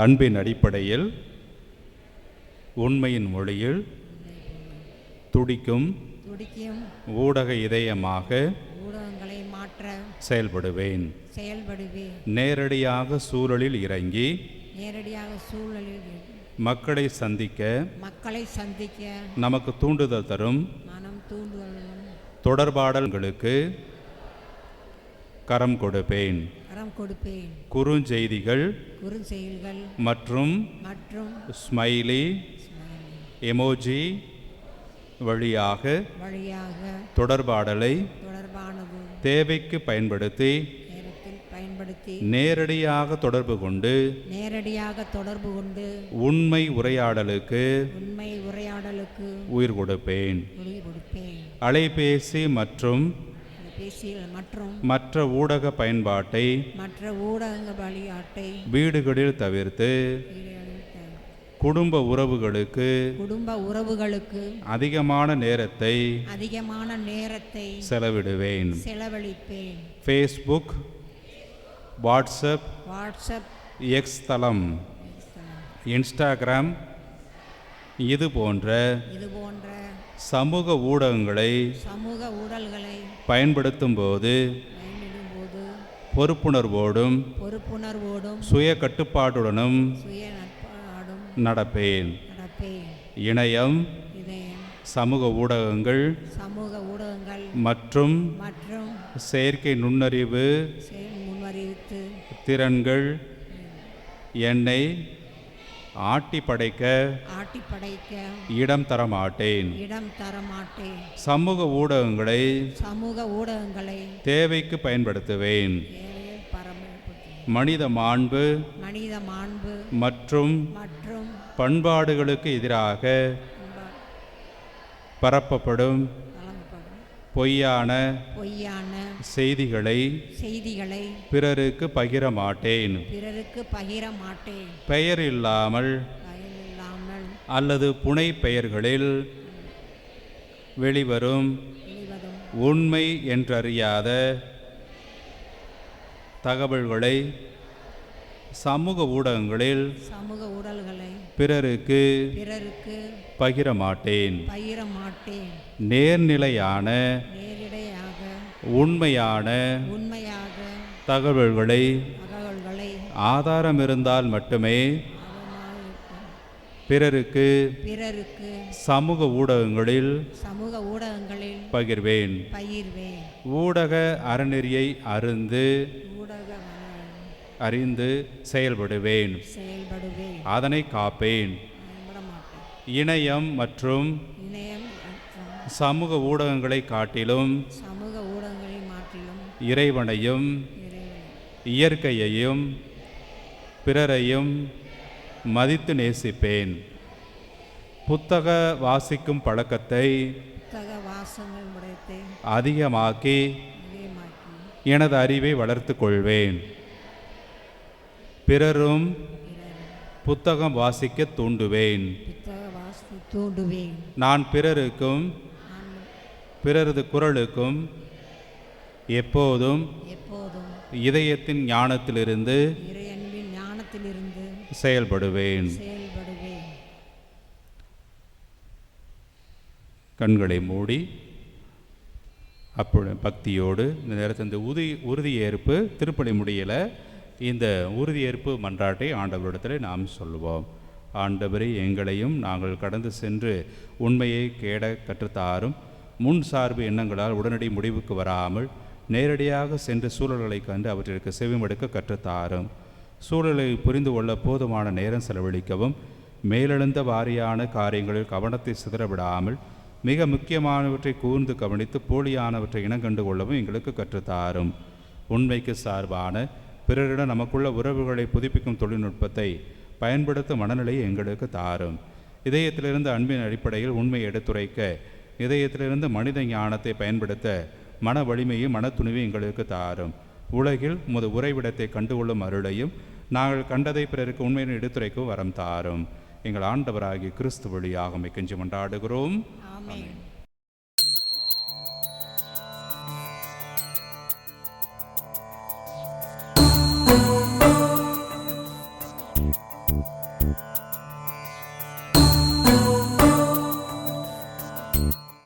அன்பின் அடிப்படையில் உண்மையின் மொழியில் துடிக்கும் ஊடக இதயமாக ஊடகங்களை மாற்ற செயல்படுவேன். நேரடியாக சூழலில் இறங்கி மக்களை சந்திக்க நமக்கு தூண்டுதல் தரும் தொடர்பாடல்களுக்கு கரம் கொடுப்பேன். குறுஞ்செய்திகள் மற்றும் ஸ்மைலி எமோஜி வழியாக தொடர்பாடலை தேவைக்கு பயன்படுத்தி நேரடியாக தொடர்பு கொண்டு உண்மை உரையாடலுக்கு உயிர் கொடுப்பேன். அலைபேசி மற்றும் மற்ற ஊடக பயன்பாட்டை வீடுகளில் தவிர்த்து குடும்ப உறவுகளுக்கு அதிகமான நேரத்தை செலவிடுவேன். ஃபேஸ்புக், வாட்ஸ்அப், எக்ஸ் தளம், இன்ஸ்டாகிராம் இது போன்ற சமூக ஊடகங்களை பயன்படுத்தும் போது பொறுப்புணர்வோடும் சுய கட்டுப்பாட்டுடனும் நடப்பேன். இணையம், சமூக ஊடகங்கள் மற்றும் செயற்கை நுண்ணறிவு திறன்கள் என்னை ஆட்டி படைக்க இடம் தரமாட்டேன். சமூக ஊடகங்களை தேவைக்கு பயன்படுத்துவேன். மனித மாண்பு மற்றும் பண்பாடுகளுக்கு எதிராக பரப்பப்படும் பொய்யான செய்திகளை பிறருக்கு பகிர மாட்டேன். பெயர் இல்லாமல் அல்லது புனை பெயர்களில் வெளிவரும் உண்மை என்றறியாத தகவல்களை சமூக ஊடகங்களில் பிறருக்கு பகிர மாட்டேன். நேர்நிலையான உண்மையான தகவல்களை ஆதாரம் இருந்தால் மட்டுமே பிறருக்கு சமூக ஊடகங்களில் பகிர்வேன். ஊடக அறநெறியை அறிந்து செயல்படுவேன். அதனை காப்பேன். இணையம் மற்றும் சமூக ஊடகங்களை காட்டிலும் இறைவனையும் இயற்கையையும் பிறரையும் மதித்து நேசிப்பேன். புத்தக வாசிக்கும் பழக்கத்தை அதிகமாக்கி எனது அறிவை வளர்த்து கொள்வேன். பிறரும் புத்தகம் வாசிக்க தூண்டுவேன். நான் பிறருக்கும் பிறரது குரலுக்கும் எப்போதும் இதயத்தின் ஞானத்திலிருந்து செயல்படுவேன். கண்களை மூடி அப்போ பக்தியோடு இந்த நேரத்தில் இந்த உறுதியேற்பு திருப்பலி முடியலை. இந்த உறுதியேற்பு மன்றாட்டை ஆண்டவரிடத்தில் நாம் சொல்லுவோம். ஆண்டவரே, எங்களையும் நாங்கள் கடந்து சென்று உண்மையை கேட கற்றுத்தாரும். முன் சார்பு எண்ணங்களால் உடனடி முடிவுக்கு வராமல் நேரடியாக சென்று சூழல்களை கண்டு அவற்றிற்கு செவிமடுக்க கற்றுத்தாரும். சூழலை புரிந்து கொள்ள போதுமான நேரம் செலவழிக்கவும் மேலெழுந்த வாரியான காரியங்களில் கவனத்தை சிதறவிடாமல் மிக முக்கியமானவற்றை கூர்ந்து கவனித்து போலியானவற்றை இனங்கண்டு கொள்ளவும் எங்களுக்கு கற்றுத்தாரும். உண்மைக்கு சார்பான பிறரிடம் நமக்குள்ள உறவுகளை புதுப்பிக்கும் தொழில்நுட்பத்தை பயன்படுத்தும் மனநிலையை எங்களுக்கு தாரும். இதயத்திலிருந்து அன்பின் அடிப்படையில் உண்மையை எடுத்துரைக்க இதயத்திலிருந்து மனித ஞானத்தை பயன்படுத்த மன வலிமையும் மன துணிவையும் எங்களுக்கு தாரும். உலகில் உமது உறைவிடத்தை கண்டுகொள்ளும் அருளையும் நாங்கள் கண்டதை பிறருக்கு உண்மையை எடுத்துரைக்கும் வரம் தாரும். எங்கள் ஆண்டவராகிய கிறிஸ்து வழியாக கெஞ்சி மன்றாடுகிறோம். ஆமென்.